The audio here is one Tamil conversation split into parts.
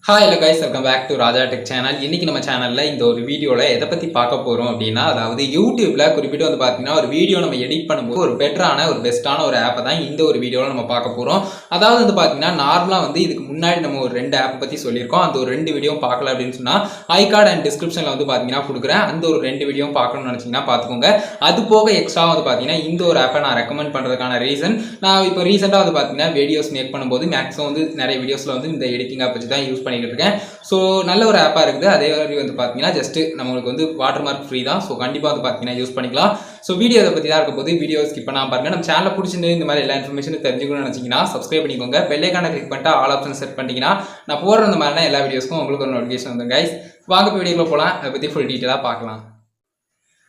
Hi hello guys, welcome back to Raja tech channel. இன்னைக்கு நம்ம சேனல்ல இந்த ஒரு வீடியோல எதை பத்தி பார்க்க போறோம் அப்படின்னா, அதாவது யூடியூப்ல குறிப்பிட்டு வந்து பாத்தீங்கன்னா ஒரு வீடியோ நம்ம எடிட் பண்ணும்போது ஒரு பெட்டரான ஒரு பெஸ்டான ஒரு ஆப்பை தான் இந்த ஒரு வீடியோல நம்ம பார்க்க போறோம். அதாவது வந்து பாத்தீங்கன்னா நார்மலா வந்து இதுக்கு முன்னாடி நம்ம ஒரு 2 ஆப் பத்தி சொல்லியிருக்கோம். அந்த ஒரு 2 வீடியோ பார்க்கல அப்படின்னு சொன்னா ஐ கார்டு அண்ட் டிஸ்கிரிப்ஷன்ல வந்து பாத்தீங்கன்னா கொடுக்குறேன். அந்த ஒரு 2 வீடியோ பார்க்கணும்னு நினைச்சீங்கன்னா பாத்துக்கோங்க. அது போக எக்ஸ்ட்ரா வந்து பாத்தீங்கன்னா இந்த ஒரு ஆப்பை நான் ரெக்கமெண்ட் பண்றதுக்கான ரீசன், நான் இப்போ ரீசெண்டா வந்து பாத்தீங்கன்னா வீடியோஸ் மேக் பண்ணும்போது மேக்ஸிமம் வந்து நிறைய வீடியோஸ்ல வந்து இந்த எடிட்டிங் ஆப் வச்சு தான் யூஸ் பண்ணிக்கிட்டு இருக்கேன். ஸோ நல்ல ஒரு ஆப்பாக இருக்குது. அதே மாதிரி வந்து பார்த்தீங்கன்னா ஜஸ்ட் நம்மளுக்கு வந்து வாட்டர் மார்க் ஃப்ரீ தான். ஸோ கண்டிப்பாக வந்து பார்த்தீங்கன்னா யூஸ் பண்ணிக்கலாம். ஸோ வீடியோ இதை பற்றி தான் இருக்க போது வீடியோ ஸ்கிப் பண்ணாமல் பாருங்க. நம்ம சேனலில் பிடிச்சிருந்து இந்த மாதிரி எல்லா இன்ஃபர்மேஷனும் தெரிஞ்சுக்கணும்னு நினச்சிங்கன்னா சப்ஸ்கிரைப் பண்ணிக்கோங்க. பெல்லைக்கான கிளிக் பண்ணிட்டு ஆல் ஆப்ஷன் செட் பண்ணிட்டீங்கன்னா நான் போடுற இந்த மாதிரினா எல்லா வீடியோஸ்க்கும் உங்களுக்கு ஒரு நோட்டிஃபிகேஷன் வந்து கைஸ். வாங்க இப்போ வீடியோக்குள்ள போகலாம். அதை பற்றி ஃபுல் டீட்டெயிலாக பார்க்கலாம்.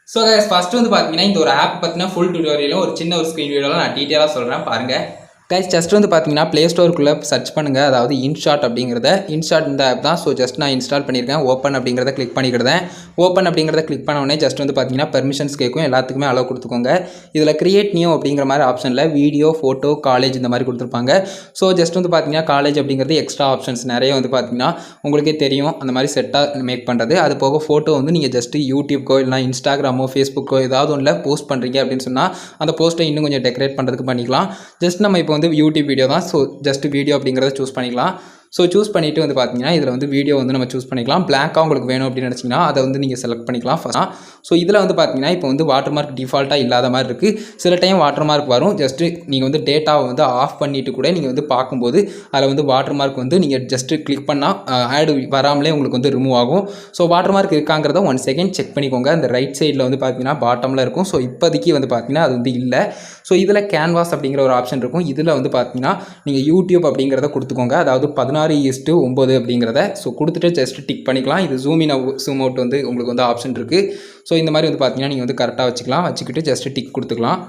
ஸோ கைஸ், ஃபர்ஸ்ட் வந்து பார்த்தீங்கன்னா இந்த ஒரு ஆப் பற்றினா ஃபுல் டியூட்டோரியலும் ஒரு சின்ன ஒரு ஸ்க்ரீன் வீடியோவில் நான் டீட்டெயிலாக சொல்கிறேன் பாருங்கள். கைஸ், ஜஸ்ட் வந்து பார்த்தீங்கன்னா ப்ளே ஸ்டோருக்குள்ளே சர்ச் பண்ணுங்கள். அதாவது இன்ஷாட் அப்படிங்கிறத, இன்ஷாட் இந்த ஆப் தான். ஸோ ஜஸ்ட் நான் இன்ஸ்டால் பண்ணியிருக்கேன். ஓப்பன் அப்படிங்கிறத கிளிக் பண்ணிக்கிறேன். ஓப்பன் அப்படிங்கிறத கிளிக் பண்ண உடனே ஜஸ்ட் வந்து பார்த்தீங்கன்னா பெர்மிஷன்ஸ் கேட்கும். எல்லாத்துக்குமே அலோவ் கொடுத்துக்கோங்க. இதில் கிரியேட் நியூ அப்படிங்கிற மாதிரி ஆப்ஷனில் வீடியோ, ஃபோட்டோ, காலேஜ் இந்த மாதிரி கொடுத்துருப்பாங்க. ஸோ ஜஸ்ட் வந்து பார்த்தீங்கன்னா காலேஜ் அப்படிங்கிறது எக்ஸ்ட்ரா ஆப்ஷன்ஸ் நிறைய வந்து பார்த்தீங்கன்னா உங்களுக்கே தெரியும் அந்த மாதிரி செட்டாக மேக் பண்ணுறது. அது போக ஃபோட்டோ வந்து நீங்கள் ஜஸ்ட்டு யூடியூப்க்கோ இல்லைனா இன்ஸ்டாகிராமோ ஃபேஸ்புக்கோ ஏதாவது ஒன்றில் போஸ்ட் பண்ணுறீங்க அப்படின்னு சொன்னால் அந்த போஸ்ட்டை இன்னும் கொஞ்சம் டெக்கரேட் பண்ணுறதுக்கு பண்ணிக்கலாம். ஜஸ்ட் நம்ம இப்போ வந்து யூடியூப் வீடியோ தான். ஸோ ஜஸ்ட் வீடியோ அப்படிங்கிறத சூஸ் பண்ணிக்கலாம். ஸோ சூஸ் பண்ணிவிட்டு வந்து பார்த்தீங்கன்னா இதில் வந்து வீடியோ வந்து நம்ம சூஸ் பண்ணிக்கலாம். பிளாக்காக உங்களுக்கு வேணும் அப்படின்னு நினச்சிங்கன்னா அதை வந்து நீங்கள் செலக்ட் பண்ணிக்கலாம் ஃபஸ்ட்டாக. ஸோ இதில் வந்து பார்த்தீங்கன்னா இப்போ வந்து வாட்டர் மார்க் டிஃபால்ட்டாக இல்லாத மாதிரி இருக்குது. சில டைம் வாட்டர் மார்க் வரும். ஜஸ்ட்டு நீங்கள் வந்து டேட்டாவை வந்து ஆஃப் பண்ணிவிட்டு கூட நீங்கள் வந்து பார்க்கும்போது அதில் வந்து வாட்டர் மார்க் வந்து நீங்கள் ஜஸ்ட்டு கிளிக் பண்ணால் ஆடு வராமலே உங்களுக்கு வந்து ரிமூவ் ஆகும். ஸோ வாட்டர் மார்க் இருக்காங்கிறத 1 செகண்ட் செக் பண்ணிக்கோங்க. அந்த ரைட் சைடில் வந்து பார்த்தீங்கன்னா பாட்டமில் இருக்கும். ஸோ இப்போதைக்கு வந்து பார்த்தீங்கன்னா அது வந்து இல்லை. ஸோ இதில் கேன்வாஸ் அப்படிங்கிற ஒரு ஆப்ஷன் இருக்கும். இதில் வந்து பார்த்தீங்கன்னா நீங்கள் யூடியூப் அப்படிங்கிறத கொடுத்துக்கோங்க. அதாவது 16:9 அப்படிங்கிறத ஸோ கொடுத்துட்டு ஜஸ்ட் டிக் பண்ணிக்கலாம். இது ஜூம் இன் ஜூம் அவுட் வந்து உங்களுக்கு வந்து ஆப்ஷன் இருக்குது. ஸோ இந்த மாதிரி வந்து பார்த்தீங்கன்னா நீங்கள் வந்து கரெக்டாக வச்சுக்கிட்டு ஜஸ்ட் டிக் கொடுத்துக்கலாம்.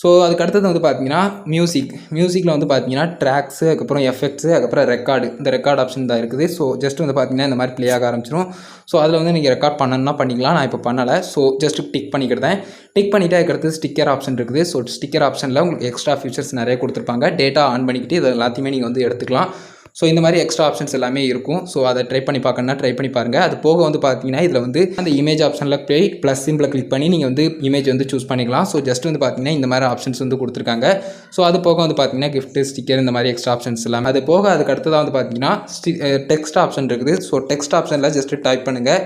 ஸோ அதுக்கு அடுத்தது வந்து பார்த்தீங்கன்னா மியூசிக்கில் வந்து பார்த்தீங்கன்னா ட்ராக்ஸு, அதுக்கப்புறம் எஃபெக்ட்ஸு, அதுக்கப்புறம் ரெக்கார்டு, இந்த ரெக்கார்ட் ஆப்ஷன் தான் இருக்குது. ஸோ ஜஸ்ட் வந்து பார்த்தீங்கன்னா இந்த மாதிரி ப்ளே ஆக ஆரம்பிச்சிடும். ஸோ அதில் வந்து நீங்கள் ரெக்கார்ட் பண்ணணும்னா பண்ணிக்கலாம். நான் இப்போ பண்ணலை. ஸோ ஜஸ்ட் டிக் பண்ணிக்கிறேன். டிக் பண்ணிவிட்டு அதுக்கடுத்து ஸ்டிக்கர் ஆப்ஷன் இருக்குது. ஸோ ஸ்டிக்கர் ஆப்ஷனில் உங்களுக்கு எக்ஸ்ட்ரா ஃபீச்சர்ஸ் நிறைய கொடுத்துருப்பாங்க. டேட்டா ஆன் பண்ணிக்கிட்டு இது எல்லாத்தையுமே நீங்கள் வந்து எடுத்துக்கலாம். ஸோ இந்த மாதிரி எக்ஸ்ட்ரா ஆப்ஷன்ஸ் எல்லாமே இருக்கும். ஸோ அதை ட்ரை பண்ணி பார்க்கணுன்னா ட்ரை பண்ணி பாருங்கள். அது போக வந்து பார்த்தீங்கன்னா இதில் வந்து அந்த இமேஜ் ஆப்ஷனில் போய் ப்ளஸ் சிம்பிளை கிளிக் பண்ணி நீங்கள் வந்து இமேஜ் வந்து சூஸ் பண்ணிக்கலாம். ஸோ ஜஸ்ட் வந்து பார்த்தீங்கன்னா இந்த மாதிரி ஆப்ஷன்ஸ் வந்து கொடுத்துருக்காங்க. ஸோ அது போக வந்து பார்த்தீங்கன்னா கிஃப்ட், ஸ்டிக்கர், இந்த மாதிரி எக்ஸ்ட்ரா ஆப்ஷன்ஸ் எல்லாமே. அது போக அதுக்கு அடுத்ததாக வந்து பார்த்தீங்கன்னா டெக்ஸ்ட் ஆப்ஷன் இருக்குது. ஸோ டெக்ஸ்ட் ஆப்ஷனில் ஜஸ்ட் டைப் பண்ணுங்கள்.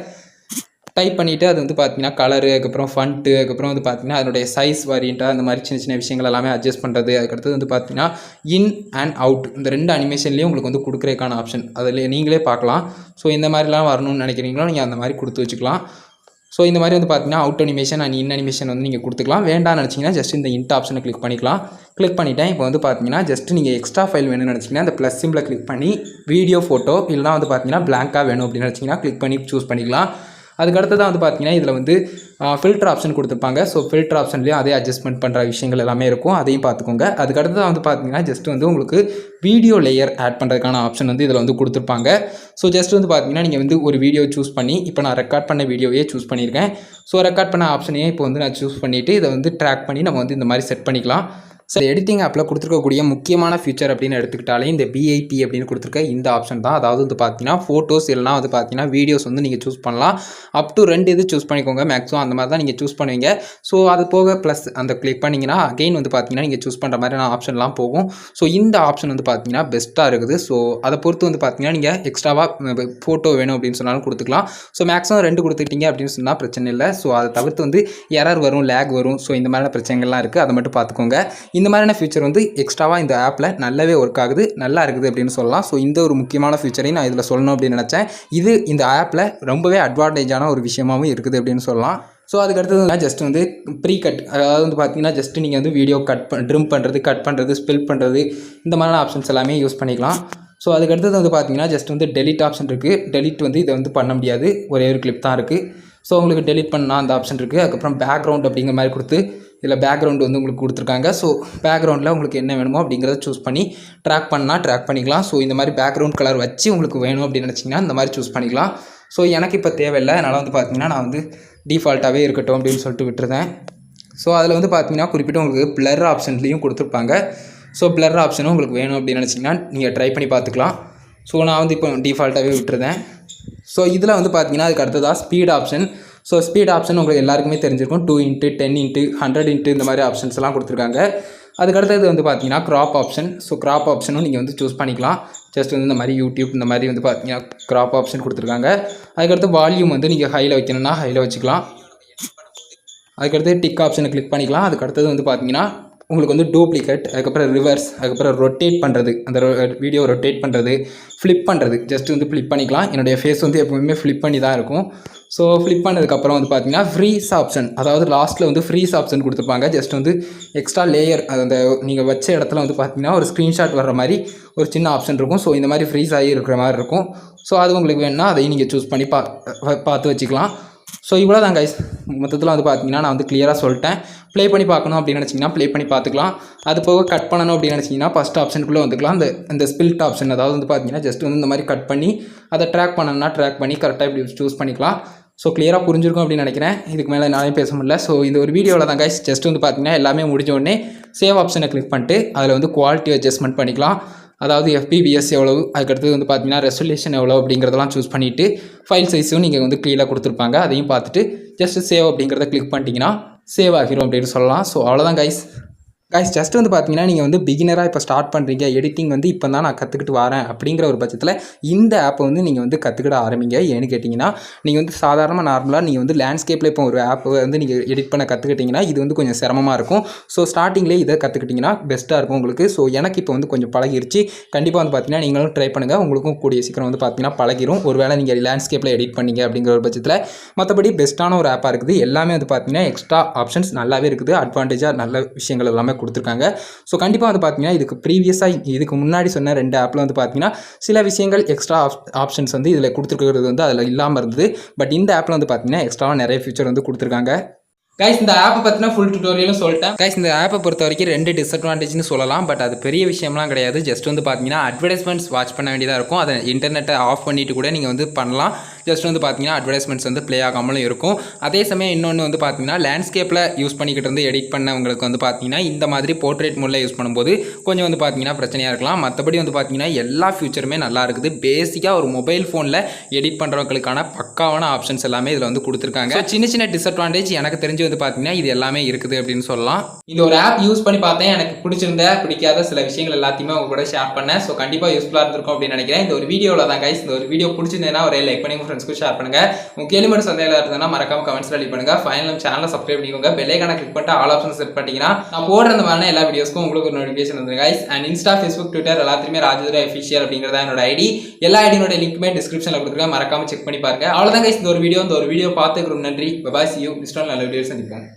டைப் பண்ணிவிட்டு அது வந்து பார்த்தீங்கன்னா கலரு, அதுக்கப்புறம் ஃபண்ட்டு, அதுக்கப்புறம் வந்து பார்த்தீங்கன்னா அதனுடைய சைஸ் வேரியண்ட்டாக அந்த மாதிரி சின்ன சின்ன விஷயங்கள் எல்லாமே அட்ஜஸ்ட் பண்ணுறது. அதுக்கடுத்து வந்து பார்த்தீங்கன்னா இன் அண்ட் அவுட் இந்த 2 அனிமேஷன்லேயும் உங்களுக்கு வந்து கொடுக்குறதுக்கான ஆப்ஷன் அதில் நீங்களே பார்க்கலாம். ஸோ இந்த மாதிரிலாம் வரணும்னு நினைக்கிறீங்களோ நீங்கள் அந்த மாதிரி கொடுத்து வச்சுக்கலாம். ஸோ இந்த மாதிரி வந்து பார்த்தீங்கன்னா out animation and in animation வந்து நீங்கள் கொடுத்துக்கலாம். வேண்டாம்னு நினச்சிங்கன்னா ஜஸ்ட் இந்த இன்ட் ஆப்ஷனை கிளிக் பண்ணிக்கலாம். கிளிக் பண்ணிவிட்டேன். இப்போ வந்து பார்த்தீங்கன்னா ஜஸ்ட் நீங்கள் எக்ஸ்ட்ரா ஃபைல் வேணும்னு நினச்சிங்கன்னா அந்த ப்ளஸ் சிம்பிளை கிளிக் பண்ணி வீடியோ, ஃபோட்டோ இல்லைனா வந்து பார்த்தீங்கன்னா பிளாங்காக வேணும் அப்படின்னு நினச்சிங்கன்னா கிளிக் பண்ணி சூஸ் பண்ணிக்கலாம். அதுக்கடுத்ததான் வந்து பார்த்தீங்கன்னா இதில் வந்து ஃபில்டர் ஆப்ஷன் கொடுத்துருப்பாங்க. ஸோ ஃபில்டர் ஆப்ஷன்லேயும் அதே அட்ஜஸ்ட்மெண்ட் பண்ணுற விஷயங்கள் எல்லாமே இருக்கும். அதையும் பார்த்துக்கோங்க. அதுக்கடுத்ததான் வந்து பார்த்தீங்கன்னா ஜஸ்ட் வந்து உங்களுக்கு வீடியோ லேயர் ஆட் பண்ணுறதுக்கான ஆப்ஷன் வந்து இதில் வந்து கொடுத்துருப்பாங்க. ஸோ ஜஸ்ட் வந்து பார்த்தீங்கன்னா நீங்கள் வந்து ஒரு வீடியோ சூஸ் பண்ணி, இப்போ நான் ரெக்கார்ட் பண்ண வீடியோவே சூஸ் பண்ணியிருக்கேன். ஸோ ரெக்கார்ட் பண்ண ஆப்ஷனையே இப்போ வந்து நான் சூஸ் பண்ணிவிட்டு இதை வந்து ட்ராக் பண்ணி நம்ம வந்து இந்த மாதிரி செட் பண்ணிக்கலாம். ஸோ எடிட்டிங் ஆப்பில் கொடுத்துருக்கக்கூடிய முக்கியமான ஃபீச்சர் அப்படின்னு எடுத்துக்கிட்டாலே இந்த பிஐபி அப்படின்னு கொடுத்துருக்க இந்த ஆப்ஷன் தான். அதாவது வந்து பார்த்தீங்கன்னா ஃபோட்டோஸ் இல்லைனா வந்து பார்த்தீங்கன்னா வீடியோஸ் வந்து நீங்கள் சூஸ் பண்ணலாம். அப் டு 2 இது சூஸ் பண்ணிக்கோங்க. மேக்ஸிமம் அந்த மாதிரி தான் நீங்கள் சூஸ் பண்ணுவீங்க. ஸோ அது போக ப்ளஸ் அந்த கிளிக் பண்ணிங்கன்னா அகெயின் வந்து பார்த்தீங்கன்னா நீங்கள் சூஸ் பண்ணுற மாதிரியான ஆப்ஷன்லாம் போகும். ஸோ இந்த ஆப்ஷன் வந்து பார்த்தீங்கன்னா பெஸ்ட்டாக இருக்குது. ஸோ அதை பொறுத்து வந்து பார்த்தீங்கன்னா நீங்கள் எக்ஸ்ட்ராவாக ஃபோட்டோ வேணும் அப்படின்னு சொன்னாலும் கொடுத்துக்கலாம். ஸோ மேக்ஸிமம் 2 கொடுத்துக்கிட்டீங்க அப்படின்னு சொன்னால் பிரச்சனை இல்லை. ஸோ அதை தவிர்த்து வந்து எரர் வரும், லேக் வரும். ஸோ இந்த மாதிரியான பிரச்சனைகள்லாம் இருக்குது. அதை மட்டும் பார்த்துக்கோங்க. இந்த மாதிரியான ஃபீச்சர் வந்து எக்ஸ்ட்ராவாக இந்த ஆப்பில் நல்லாவே ஒர்க் ஆகுது, நல்லா இருக்குது அப்படின்னு சொல்லலாம். ஸோ இந்த ஒரு முக்கியமான ஃபீச்சரையும் நான் இதில் சொல்லணும் அப்படின்னு நினச்சேன். இது இந்த ஆப்பில் ரொம்பவே அட்வான்டேஜான ஒரு விஷயமாகவும் இருக்குது அப்படின்னு சொல்லலாம். ஸோ அதுக்கடுத்தது ஜஸ்ட் வந்து ப்ரீ கட், அதாவது வந்து பார்த்தீங்கன்னா ஜஸ்ட் நீங்கள் வந்து வீடியோ ட்ரிம் பண்ணுறது, கட் பண்ணுறது, ஸ்பெல் பண்ணுறது, இந்த மாதிரியான ஆப்ஷன்ஸ் எல்லாமே யூஸ் பண்ணிக்கலாம். ஸோ அதுக்கடுத்தது வந்து பார்த்தீங்கன்னா ஜஸ்ட் வந்து டெலிட் ஆப்ஷன் இருக்குது. டெலிட் வந்து இதை வந்து பண்ண முடியாது, ஒரே ஒரு கிளிப் தான் இருக்குது. ஸோ உங்களுக்கு டெலிட் பண்ணால் அந்த ஆப்ஷன் இருக்குது. அதுக்கப்புறம் பேக்ரவுண்ட் அப்படிங்கிற மாதிரி கொடுத்து இதில் பேக்ரவுண்ட் வந்து உங்களுக்கு கொடுத்துருக்காங்க. ஸோ பேக்ரவுண்டில் உங்களுக்கு என்ன வேணுமோ அப்படிங்கிறத சூஸ் பண்ணி ட்ராக் பண்ணிக்கலாம். ஸோ இந்த மாதிரி பேக்ரவுண்ட் கலர் வச்சு உங்களுக்கு வேணும் அப்படின்னு நினச்சிங்கன்னா இந்த மாதிரி சூஸ் பண்ணிக்கலாம். ஸோ எனக்கு இப்போ தேவையில்லை, அதனால் வந்து பார்த்தீங்கன்னா நான் வந்து டிஃபால்ட்டாகவே இருக்கட்டும் அப்படின்னு சொல்லிட்டு விட்டுருந்தேன். ஸோ அதில் வந்து பார்த்தீங்கன்னா குறிப்பிட்டு உங்களுக்கு பிளர் ஆப்ஷன்லேயும் கொடுத்துருப்பாங்க. ஸோ பிளர் ஆப்ஷனும் உங்களுக்கு வேணும் அப்படின்னு நினச்சிங்கன்னா நீங்கள் ட்ரை பண்ணி பார்த்துக்கலாம். ஸோ நான் வந்து இப்போ டிஃபால்ட்டாகவே விட்டுருந்தேன். ஸோ இதில் வந்து பார்த்தீங்கன்னா அதுக்கு அடுத்ததாக speed option. So speed option உங்களுக்கு எல்லாருக்குமே தெரிஞ்சிருக்கும். 2x 10x 100x இந்த மாதிரி ஆப்ஷன்ஸ் எல்லாம் கொடுத்துருக்காங்க. அதுக்கடுத்தது வந்து பார்த்தீங்கன்னா க்ராப் ஆப்ஷன். ஸோ க்ராப் ஆப்ஷனும் நீங்கள் வந்து சூஸ் பண்ணிக்கலாம். ஜஸ்ட் வந்து இந்த மாதிரி யூடியூப் இந்த மாதிரி வந்து பார்த்தீங்கன்னா க்ராப் ஆப்ஷன் கொடுத்துருக்காங்க. அதுக்கடுத்து வால்யூம் வந்து நீங்கள் ஹையில் வைக்கணும்னா ஹையில் வச்சுக்கலாம். அதுக்கடுத்து டிக் ஆப்ஷனை கிளிக் பண்ணிக்கலாம். அதுக்கடுத்தது வந்து பார்த்தீங்கன்னா உங்களுக்கு வந்து டூப்ளிகேட், அதுக்கப்புறம் ரிவர்ஸ், அதுக்கப்புறம் ரொட்டேட் பண்ணுறது, அந்த வீடியோ ரொட்டேட் பண்ணுறது, ஃப்ளிப் பண்ணுறது. ஜஸ்ட் வந்து ஃப்ளிப் பண்ணிக்கலாம். என்னுடைய ஃபேஸ் வந்து எப்போவுமே ஃப்ளிப் பண்ணி தான் இருக்கும். ஸோ ஃப்ளிப் பண்ணதுக்கப்புறம் வந்து பார்த்தீங்கன்னா ஃப்ரீஸ் ஆப்ஷன், அதாவது லாஸ்ட்டில் வந்து ஃப்ரீஸ் ஆப்ஷன் கொடுத்துருப்பாங்க. ஜஸ்ட் வந்து எக்ஸ்ட்ரா லேயர், அந்த நீங்கள் வச்ச இடத்துல வந்து பார்த்தீங்கன்னா ஒரு ஸ்க்ரீன்ஷாட் வர்ற மாதிரி ஒரு சின்ன ஆப்ஷன் இருக்கும். ஸோ இந்த மாதிரி ஃப்ரீஸ் ஆகி இருக்கிற மாதிரி இருக்கும். ஸோ அது உங்களுக்கு வேணுன்னா அதையும் நீங்கள் சூஸ் பண்ணி பார்த்து வச்சுக்கலாம். ஸோ இவ்வளோ தான் கைஸ். மொத்தத்தில் வந்து பார்த்தீங்கன்னா நான் வந்து கிளியராக சொல்லிட்டேன். ப்ளே பண்ணி பார்க்கணும் அப்படின்னு நினச்சிங்கன்னா ப்ளே பண்ணி பார்த்துக்கலாம். அது போக கட் பண்ணணும் அப்படின்னு நினச்சிங்கன்னா ஃபஸ்ட் ஆப்ஷனுக்குள்ளே வந்துக்கலாம். அந்த ஸ்பில்ட் ஆப்ஷன், அதாவது வந்து பார்த்தீங்கன்னா ஜஸ்ட் வந்து இந்த மாதிரி கட் பண்ணி அதை ட்ராக் பண்ணணும்னா ட்ராக் பண்ணி கரெக்டாக இப்படி சூஸ் பண்ணிக்கலாம். ஸோ கிளியராக புரிஞ்சிருக்கும் அப்படின்னு நினைக்கிறேன். இதுக்கு மேலே என்னாலையும் பேச முடியல. ஸோ இந்த ஒரு வீடியோவில் தான் கைஸ் ஜஸ்ட் வந்து பார்த்தீங்கன்னா எல்லாமே முடிஞ்ச உடனே சேவ் ஆப்ஷனை கிளிக் பண்ணிட்டு அதில் வந்து குவாலிட்டி அட்ஜஸ்ட்மெண்ட் பண்ணிக்கலாம். அதாவது FPBS எவ்வளவு, அதுக்கடுத்து வந்து பார்த்தீங்கன்னா ரெசல்யூஷன் எவ்வளோ அப்படிங்கிறதெல்லாம் சூஸ் பண்ணிவிட்டு ஃபைல் சைஸும் நீங்கள் வந்து க்ளீனாக கொடுத்துருப்பாங்க. அதையும் பார்த்துட்டு ஜஸ்ட் சேவ் அப்படிங்கிறத கிளிக் பண்ணிட்டீங்கன்னா சேவ் ஆகிரும் அப்படின்னு சொல்லலாம். ஸோ அவ்வளோதான் கைஸ். ஜஸ்ட் வந்து பார்த்தீங்கன்னா நீங்கள் வந்து பிகினராக இப்போ ஸ்டார்ட் பண்ணுறீங்க, எடிட்டிங் வந்து இப்போ தான் நான் கற்றுக்கிட்டு வரேன் அப்படிங்கிற ஒரு பட்சத்தில் இந்த ஆப்பை வந்து நீங்கள் வந்து கற்றுக்கிட ஆரம்பிங்க. ஏன்னு கேட்டிங்கன்னா நீங்கள் வந்து சாதாரணமாக நார்மலாக நீங்கள் வந்து லேண்ட்ஸ்கேப்பில் இப்போ ஒரு ஆப்பை வந்து நீங்கள் எடிட் பண்ண கற்றுக்கிட்டிங்கன்னா இது வந்து கொஞ்சம் சிரமமாக இருக்கும். ஸோ ஸ்டார்டிங்லேயே இதை கற்றுக்கிட்டிங்கன்னா பெஸ்ட்டாக இருக்கும் உங்களுக்கு. ஸோ எனக்கு இப்போ வந்து கொஞ்சம் பழகிருச்சு. கண்டிப்பாக வந்து பார்த்தீங்கன்னா நீங்களும் ட்ரை பண்ணுங்கள். உங்களுக்கும் கூடிய சீக்கிரம் வந்து பார்த்தீங்கன்னா பழகிரும். ஒருவேளை நீங்கள் லேண்ட்ஸ்கேப்பில் எடிட் பண்ணீங்க அப்படிங்கிற ஒரு பட்சத்தில். மற்றபடி பெஸ்ட்டான ஒரு ஆப்பாக இருக்குது. எல்லாமே வந்து பார்த்தீங்கன்னா எக்ஸ்ட்ரா ஆப்ஷன்ஸ் நல்லாவே இருக்குது. அட்வான்டேஜாக நல்ல விஷயங்கள் எல்லாமே கொடுத்துருக்காங்க. ஸோ கண்டிப்பாக வந்து பார்த்தீங்கன்னா இதுக்கு முன்னாடி சொன்ன 2 ஆப்பில் வந்து பார்த்தீங்கன்னா சில விஷயங்கள் எக்ஸ்ட்ரா ஆப்ஷன்ஸ் வந்து இதில் கொடுத்துருக்கிறது வந்து அதில் இல்லாமல் இருந்தது. பட் இந்த ஆப்பில் வந்து பார்த்தீங்கன்னா எக்ஸ்ட்ராவாக நிறைய ஃபீச்சர் வந்து கொடுத்துருக்காங்க. கைஸ் இந்த ஆப்பை பற்றின ஃபுல் டியூட்டோரியலும் சொல்லிட்டேன். கைஸ் இந்த ஆப்பை பொறுத்த வரைக்கும் 2 டிஸ்அட்வான்டேஜ்னு சொல்லலாம். பட் அது பெரிய விஷயம்லாம் கிடையாது. ஜஸ்ட் வந்து பார்த்தீங்கன்னா அட்வர்டைஸ்மெண்ட்ஸ் வாட்ச் பண்ண வேண்டியதாக இருக்கும். அதை இன்டர்நெட்டை ஆஃப் பண்ணிவிட்டு கூட நீங்கள் வந்து பண்ணலாம். ஜஸ்ட் வந்து பார்த்தீங்கன்னா அட்வர்டைஸ்மெண்ட்ஸ் வந்து ப்ளே ஆகாமலும் இருக்கும். அதே சமயம் இன்னொன்று வந்து பார்த்தீங்கன்னா லேண்ட்ஸ்கேப்பில் யூஸ் பண்ணிக்கிட்டு இருந்து எடிட் பண்ணவங்களுக்கு வந்து பார்த்தீங்கன்னா இந்த மாதிரி போர்ட்ரேட் மோடில் யூஸ் பண்ணும்போது கொஞ்சம் வந்து பார்த்தீங்கன்னா பிரச்சனையாக இருக்கலாம். மற்றபடி வந்து பார்த்தீங்கன்னா எல்லா ஃபியூச்சருமே நல்லா இருக்குது. பேசிக்காக ஒரு மொபைல் ஃபோனில் எடிட் பண்ணுறவங்களுக்கான பக்காவான ஆப்ஷன்ஸ் எல்லாமே இதில் வந்து கொடுத்துருக்காங்க. சின்ன சின்ன டிஸ்அட்வான்டேஜ் எனக்கு தெரிஞ்சு வந்து பார்த்தீங்கன்னா இது எல்லாமே இருக்குது அப்படின்னு சொல்லலாம். இந்த ஒரு ஆப் யூஸ் பண்ணி பார்த்தேன். எனக்கு பிடிக்காத சில விஷயங்கள் எல்லாத்தையுமே உங்க கூட ஷேர் பண்ணேன். ஸோ கண்டிப்பாக யூஸ்ஃபுல்லாக இருந்திருக்கும் அப்படின்னு நினைக்கிறேன். இந்த ஒரு வீடியோவில் தான் கைஸ். இந்த ஒரு வீடியோ பிடிச்சிருந்தேன்னா ஒரு லைக் பண்ணி ஃப்ரெண்ட்ஸ்க்கு ஷேர் பண்ணுங்க. உங்க கேள்வி மட்டும் சந்தேகம் இருந்ததுன்னா மறக்காம கமெண்ட்ஸ்ல லீவ் பண்ணுங்க. ஃபைனல் சேனலை சப்ஸ்கிரைப் பண்ணிக்கோங்க. பெல் ஐகானை கிளிக் பண்ணிட்டு ஆல் ஆப்ஷன் செட் பண்ணிட்டீங்கன்னா நான் போடுற அந்த மாதிரி எல்லா வீடியோஸ்க்கும் உங்களுக்கு ஒரு நோட்டிஃபிகேஷன் வந்துரும் guys. And Insta, Facebook, Twitter எல்லாத்தையுமே ராஜதுரை அஃபிஷியல் அப்படிங்கிறதா என்னோட ஐடி. எல்லா ஐடியோட லிங்க்குமே டிஸ்கிரிப்ஷனில் கொடுத்துருக்கேன். மறக்காம செக் பண்ணி பாருங்க. அவ்வளோதான் கைஸ் இந்த ஒரு வீடியோ பார்த்துக்கிறோம். நன்றி. பை. See you. நெக்ஸ்ட் நல்ல வீடியோ சந்திப்போம்.